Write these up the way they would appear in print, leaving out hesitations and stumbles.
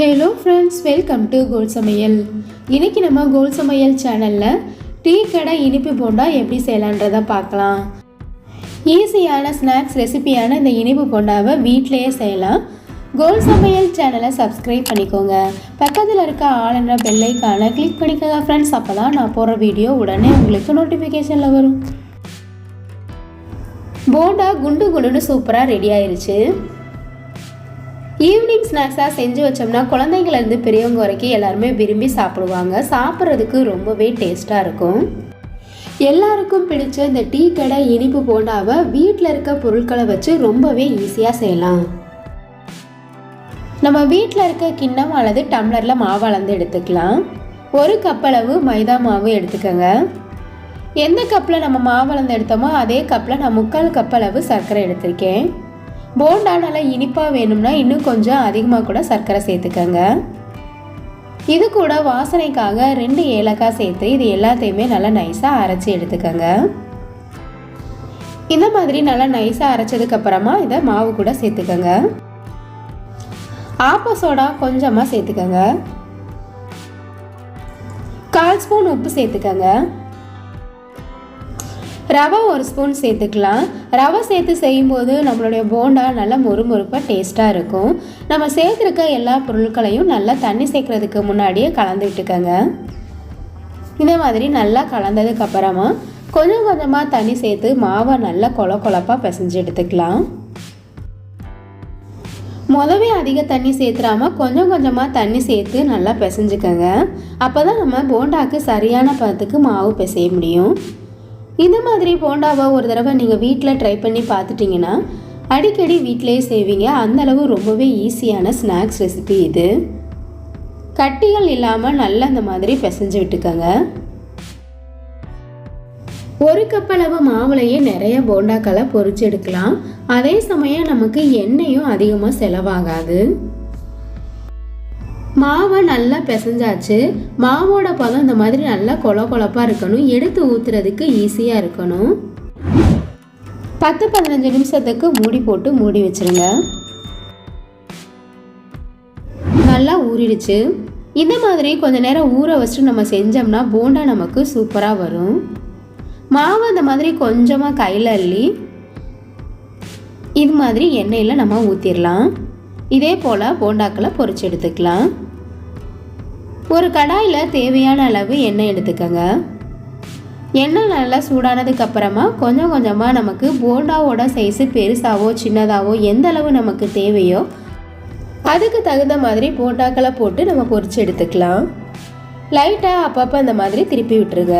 Hello friends, welcome to கோல் சமையல். இன்றைக்கி நம்ம கோல் சமையல் சேனலில் டீ கடை இனிப்பு போண்டா எப்படி செய்யலான்றதை பார்க்கலாம். ஈஸியான ஸ்நாக்ஸ் ரெசிபியான இந்த இனிப்பு போண்டாவை வீட்டிலையே செய்யலாம். கோல் சமையல் சேனலை சப்ஸ்கிரைப் பண்ணிக்கோங்க. பக்கத்தில் இருக்க ஆளுன்ற பெல் ஐகானை கிளிக் பண்ணிக்கோங்க ஃப்ரெண்ட்ஸ். அப்போ தான் நான் போடுற வீடியோ உடனே உங்களுக்கு நோட்டிஃபிகேஷனில் வரும். போண்டா குண்டு குண்டுன்னு சூப்பராக ரெடி ஆயிடுச்சு. ஈவினிங் ஸ்நாக்ஸாக செஞ்சு வச்சோம்னா குழந்தைங்கள்லேருந்து பெரியவங்க வரைக்கும் எல்லாருமே விரும்பி சாப்பிடுவாங்க. சாப்பிட்றதுக்கு ரொம்பவே டேஸ்ட்டாக இருக்கும். எல்லாருக்கும் பிடிச்ச இந்த டீ கடை இனிப்பு போண்டாவை வீட்டில் இருக்க பொருட்களை வச்சு ரொம்பவே ஈஸியாக செய்யலாம். நம்ம வீட்டில் இருக்க கிண்ணம் அல்லது டம்ளரில் மாவு அளந்து எடுத்துக்கலாம். 1 கப் அளவு மைதா மாவு எடுத்துக்கோங்க. எந்த கப்பில் நம்ம மாவு அளந்து எடுத்தோமோ அதே கப்பில் நான் 3/4 கப் அளவு சர்க்கரை எடுத்திருக்கேன். போண்டா நல்லா இனிப்பாக வேணும்னா இன்னும் கொஞ்சம் அதிகமாக கூட சர்க்கரை சேர்த்துக்கோங்க. இது கூட வாசனைக்காக 2 ஏலக்காய் சேர்த்து இது எல்லாத்தையுமே நல்லா நைஸாக அரைச்சி எடுத்துக்கோங்க. இந்த மாதிரி நல்லா நைஸாக அரைச்சதுக்கப்புறமா இதை மாவு கூட சேர்த்துக்கோங்க. ஆப்ப சோடா கொஞ்சமாக சேர்த்துக்கோங்க. 1/4 ஸ்பூன் உப்பு சேர்த்துக்கோங்க. ரவை 1 ஸ்பூன் சேர்த்துக்கலாம். ரவை சேர்த்து செய்யும்போது நம்மளுடைய போண்டா நல்லா மொறுமொறுப்பாக டேஸ்ட்டாக இருக்கும். நம்ம சேர்த்துருக்க எல்லா பொருட்களையும் நல்லா தண்ணி சேர்க்குறதுக்கு முன்னாடியே கலந்து விட்டுக்கோங்க. இந்த மாதிரி நல்லா கலந்ததுக்கப்புறமா கொஞ்சம் கொஞ்சமாக தண்ணி சேர்த்து மாவை நல்லா கொழப்பாக பிசைஞ்சு எடுத்துக்கலாம். முதவே அதிக தண்ணி சேர்த்துடாமல் கொஞ்சம் கொஞ்சமாக தண்ணி சேர்த்து நல்லா பிசைஞ்சுக்கோங்க. அப்போ தான் நம்ம போண்டாவுக்கு சரியான பதத்துக்கு மாவு பிசைய முடியும். இந்த மாதிரி போண்டாவை ஒரு தடவை நீங்கள் வீட்டில் ட்ரை பண்ணி பார்த்துட்டிங்கன்னா அடிக்கடி வீட்டிலேயே செய்வீங்க. அந்தளவு ரொம்பவே ஈஸியான ஸ்நாக்ஸ் ரெசிபி இது. கட்டிகள் இல்லாமல் நல்லா இந்த மாதிரி பிசைஞ்சு விட்டுக்கோங்க. 1 கப் அளவு மாவுலையே நிறைய போண்டாக்களை பொரிச்சு எடுக்கலாம். அதே சமயம் நமக்கு எண்ணெயும் அதிகமாக செலவாகாது. மாவை நல்லா பிசைஞ்சாச்சு. மாவோட பதம் இந்த மாதிரி நல்லா கொழப்பாக இருக்கணும். எடுத்து ஊற்றுறதுக்கு ஈஸியாக இருக்கணும். 10-15 நிமிஷத்துக்கு மூடி போட்டு மூடி வச்சுருங்க. நல்லா ஊறிடுச்சு. இந்த மாதிரி கொஞ்ச நேரம் ஊற வச்சுட்டு நம்ம செஞ்சோம்னா போண்டா நமக்கு சூப்பராக வரும். மாவை இந்த மாதிரி கொஞ்சமாக கையில் அள்ளி இது மாதிரி எண்ணெயில் நம்ம ஊற்றிடலாம். இதே போல் போண்டாக்களை பொரிச்சு எடுத்துக்கலாம். ஒரு கடாயில் தேவையான அளவு எண்ணெய் எடுத்துக்கோங்க. எண்ணெய் நல்லா சூடானதுக்கு அப்புறமா கொஞ்சம் கொஞ்சமாக நமக்கு போண்டாவோட சைஸு பெருசாவோ சின்னதாவோ எந்த அளவு நமக்கு தேவையோ அதுக்கு தகுந்த மாதிரி போண்டாக்களை போட்டு நம்ம பொரிச்சு எடுத்துக்கலாம். லைட்டாக அப்பப்போ இந்த மாதிரி திருப்பி விட்டுருங்க.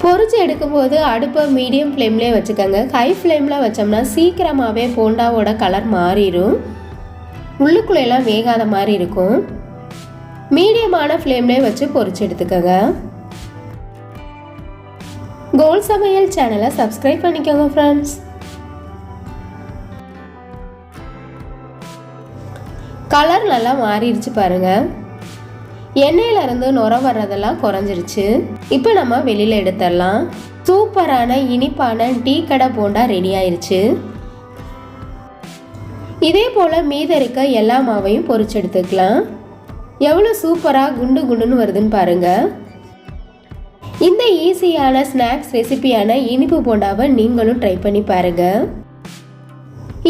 பொரிச்சு எடுக்கும்போது அடுப்பை மீடியம் ஃப்ளேம்லேயே வச்சுக்கோங்க. ஹை ஃப்ளேமில் வச்சோம்னா சீக்கிரமாகவே போண்டாவோட கலர் மாறிடும். உள்ளுக்குள்ளெல்லாம் வேகாத மாதிரி இருக்கும். மீடியமான ஃப்ளேம்லேயே வச்சு பொரிச்சு எடுத்துக்கோங்க. கோல் சமையல் சேனலை சப்ஸ்கிரைப் பண்ணிக்கோங்க ஃப்ரெண்ட்ஸ். கலர் நல்லா மாறிடுச்சு பாருங்கள். எண்ணெயிலிருந்து நுர வர்றதெல்லாம் குறைஞ்சிருச்சு. இப்போ நம்ம வெளியில் எடுத்துடலாம். சூப்பரான இனிப்பான டீ கடை போண்டா ரெடி ஆயிடுச்சு. இதே போல் மீத இருக்க எல்லா மாவையும் பொரிச்சு எடுத்துக்கலாம். எவ்வளோ சூப்பராக குண்டு குண்டுன்னு வருதுன்னு பாருங்கள். இந்த ஈஸியான ஸ்நாக்ஸ் ரெசிபியான இனிப்பு போண்டாவை நீங்களும் ட்ரை பண்ணி பாருங்கள்.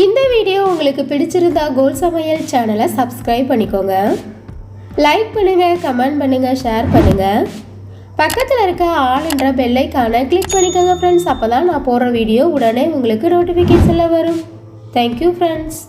இந்த வீடியோ உங்களுக்கு பிடிச்சிருந்தா கோல் சமையல் சேனலை சப்ஸ்கிரைப் பண்ணிக்கோங்க. லைக் பண்ணுங்கள், கமெண்ட் பண்ணுங்கள், ஷேர் பண்ணுங்கள். பக்கத்தில் இருக்க ஆளுன்ற பெல் ஐகானை கிளிக் பண்ணிக்கோங்க ஃப்ரெண்ட்ஸ். அப்போ தான் நான் போடுற வீடியோ உடனே உங்களுக்கு நோட்டிஃபிகேஷனில் வரும். Thank you friends.